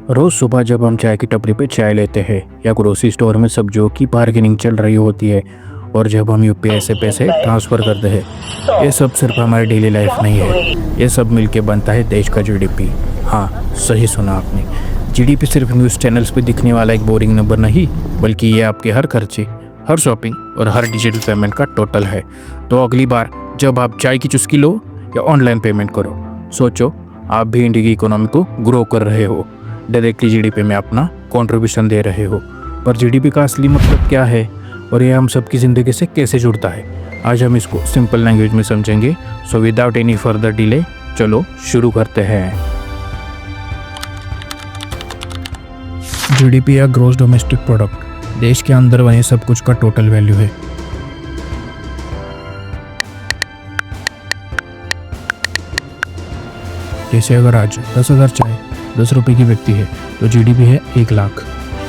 रोज सुबह जब हम चाय की टपरी पे चाय लेते हैं या ग्रोसरी स्टोर में सब्जियों की बार्गेनिंग चल रही होती है और जब हम यूपीआई से पैसे ट्रांसफर करते हैं, ये सब सिर्फ हमारी डेली लाइफ नहीं है, ये सब मिलके बनता है देश का जीडीपी। हाँ, सही सुना आपने। जीडीपी सिर्फ न्यूज़ चैनल्स पे दिखने वाला एक बोरिंग नंबर नहीं, बल्कि ये आपके हर खर्चे, हर शॉपिंग और हर डिजिटल पेमेंट का टोटल है। तो अगली बार जब आप चाय की चुस्की लो या ऑनलाइन पेमेंट करो, सोचो आप भी इंडिया की इकोनॉमी को ग्रो कर रहे हो, डायरेक्टली जीडीपी में अपना कंट्रीब्यूशन दे रहे हो। पर जीडीपी का असली मतलब क्या है और ये हम सबकी ज़िंदगी से कैसे जुड़ता है, आज हम इसको सिंपल लैंग्वेज में समझेंगे। So without any further delay चलो शुरू करते हैं। जीडीपी या ग्रॉस डोमेस्टिक प्रोडक्ट देश के अंदर बने सब कुछ का टोटल वैल्यू है। जैसे अगर आज 10,000 चाय 10 रुपये की बिकती है तो जीडीपी है 1 लाख।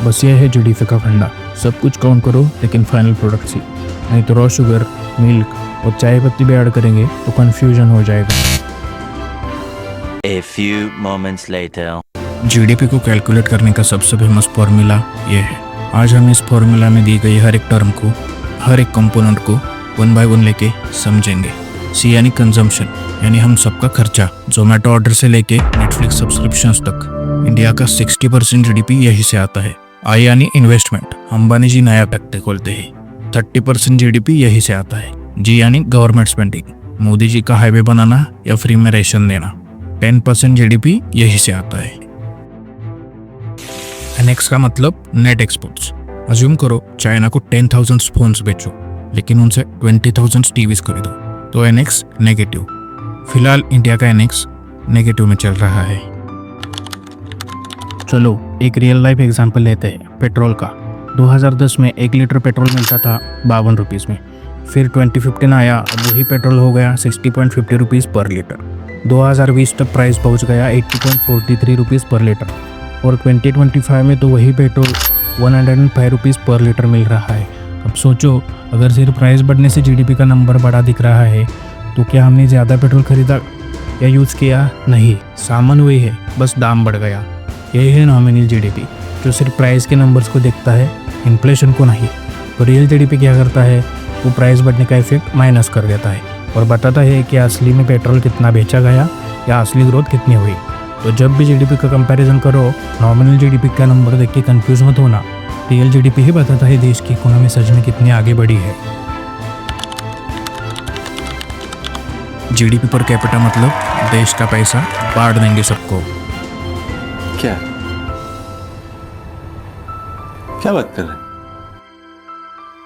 बस यह है जीडीपी का फंडा। सब कुछ काउंट करो लेकिन फाइनल प्रोडक्ट ही, नहीं तो रॉ शुगर, मिल्क और चाय पत्ती भी ऐड करेंगे तो कंफ्यूजन हो जाएगा। A few moments later. GDP को कैलकुलेट करने का सबसे फेमस फॉर्मूला ये है। आज हम इस फॉर्मूला में दी गई हर एक टर्म को, हर एक कंपोनेंट को 1 बाय 1 लेके समझेंगे। सी यानी कंजम्पशन, यानी हम सबका खर्चा, जोमेटो ऑर्डर से लेके नेटफ्लिक्स सब्सक्रिप्शंस तक। इंडिया का 60% जीडीपी यही से आता है। आई यानी इन्वेस्टमेंट, अंबानी जी नया फैक्ट्री खोलते हैं, 30% जीडीपी यही से आता है। जी यानी गवर्नमेंट स्पेंडिंग, मोदी जी का हाईवे बनाना या फ्री में रेशन देना, 10% जीडीपी यही से आता है। एनएक्स का मतलब नेट एक्सपोर्ट्स। अज्यूम करो चाइना को 10,000 फोन्स बेचो लेकिन उनसे 20,000 टीवीज खरीदो, तो एनएक्स नेगेटिव। फिलहाल इंडिया का एनएक्स नेगेटिव में चल रहा है। चलो एक रियल लाइफ एग्जांपल लेते हैं पेट्रोल का। 2010 में 1 लीटर पेट्रोल मिलता था 52 रुपीज़ में। फिर 2015 आया, अब वही पेट्रोल हो गया 60.50 रुपीज़ पर लीटर। 2020 तक प्राइस पहुंच गया 80.43 रुपीज़ पर लीटर और 2025 में तो वही पेट्रोल 105 रुपीज़ पर लीटर मिल रहा है। अब सोचो, अगर सिर्फ प्राइस बढ़ने से जीडीपी का नंबर बड़ा दिख रहा है तो क्या हमने ज़्यादा पेट्रोल खरीदा या यूज़ किया? नहीं, सामान वही है, बस दाम बढ़ गया। यही है नॉमिनल जीडीपी, जो सिर्फ प्राइस के नंबर्स को देखता है, इन्फ्लेशन को नहीं। तो रियल जीडीपी क्या करता है, वो प्राइस बढ़ने का इफेक्ट माइनस कर देता है और बताता है कि असली में पेट्रोल कितना बेचा गया या असली ग्रोथ कितनी हुई। तो जब भी जीडीपी का कंपैरिजन करो, नॉमिनल जीडीपी का नंबर देख के कंफ्यूज मत होना। रियल जीडीपी ही बताता है देश की इकोनॉमी सच में कितनी आगे बढ़ी है। जीडीपी पर कैपिटा मतलब देश का पैसा बांट देंगे सबको। क्या क्या बात कर रहे हैं?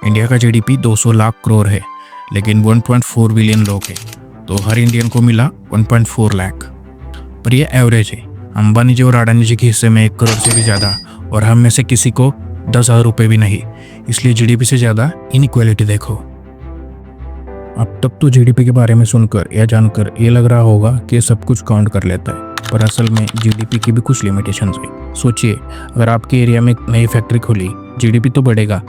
इंडिया का जीडीपी 200 लाख करोड़ है लेकिन 1.4 बिलियन लोग हैं, तो हर इंडियन को मिला 1.4 लाख। पर यह एवरेज है। अंबानी जी और अडानी जी के हिस्से में 1 करोड़ से भी ज़्यादा और हम में से किसी को 10,000 रुपये भी नहीं। इसलिए जीडीपी से ज़्यादा इनइक्वालिटी देखो। अब तक तो जीडीपी के बारे में सुनकर या जानकर ये लग रहा होगा कि सब कुछ काउंट कर लेता है, पर असल में जीडीपी की भी कुछ लिमिटेशंस है। सोचिए, अगर आपके एरिया में एक नई फैक्ट्री खोली, जीडीपी तो बढ़ेगा,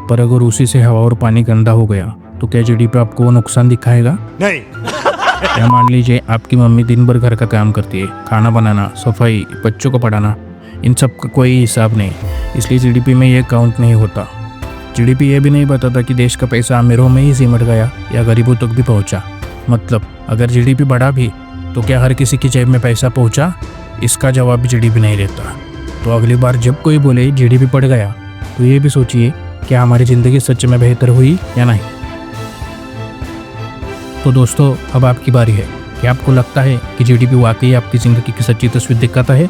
पर अगर उसी से हवा और पानी गंदा हो गया तो क्या जीडीपी आपको वो नुकसान दिखाएगा? नहीं। या मान लीजिए आपकी मम्मी दिन भर घर का काम करती है, खाना बनाना, सफाई, बच्चों को पढ़ाना, इन सब का कोई हिसाब नहीं, इसलिए जीडीपी में ये काउंट नहीं होता। जीडीपी ये भी नहीं बताता कि देश का पैसा अमीरों में ही सिमट गया या गरीबों तक भी पहुंचा। मतलब अगर जीडीपी बढ़ा भी तो क्या हर किसी की जेब में पैसा पहुंचा? इसका जवाब भी जीडीपी नहीं देता। तो अगली बार जब कोई बोले जीडीपी बढ़ गया तो ये भी सोचिए क्या हमारी ज़िंदगी सच में बेहतर हुई या नहीं। तो दोस्तों, अब आपकी बारी है। क्या आपको लगता है कि जीडीपी वाकई आपकी ज़िंदगी की सच्ची तस्वीर दिखाता है?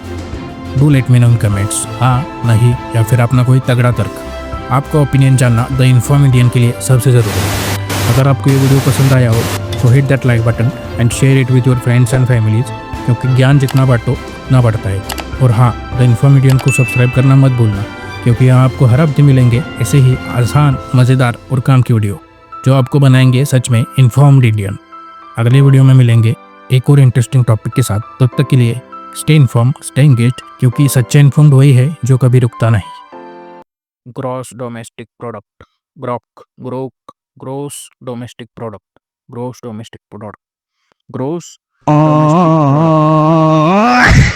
Do let me know in comments, हाँ, नहीं या फिर अपना कोई तगड़ा तर्क। आपका ओपिनियन जानना द इन्फॉर्म इंडियन के लिए सबसे ज़रूरी है। अगर आपको ये वीडियो पसंद आया हो तो hit that like button and share it with your friends and families, क्योंकि ज्ञान जितना बांटो उतना बढ़ता है। और हाँ, द इन्फॉर्म इंडियन को सब्सक्राइब करना मत भूलना, क्योंकि यहाँ आपको हर हफ्ते मिलेंगे ऐसे ही आसान, मज़ेदार और काम की वीडियो जो आपको बनाएंगे सच में इन्फॉर्म्ड इंडियन। अगले वीडियो में मिलेंगे एक और इंटरेस्टिंग टॉपिक के साथ। तब तक के लिए स्टे इन्फॉर्म, स्टे एंगेज्ड, क्योंकि सच्चा इन्फॉर्म्ड वही है जो कभी रुकता नहीं। Gross domestic product, gross domestic product, gross domestic product, gross domestic product.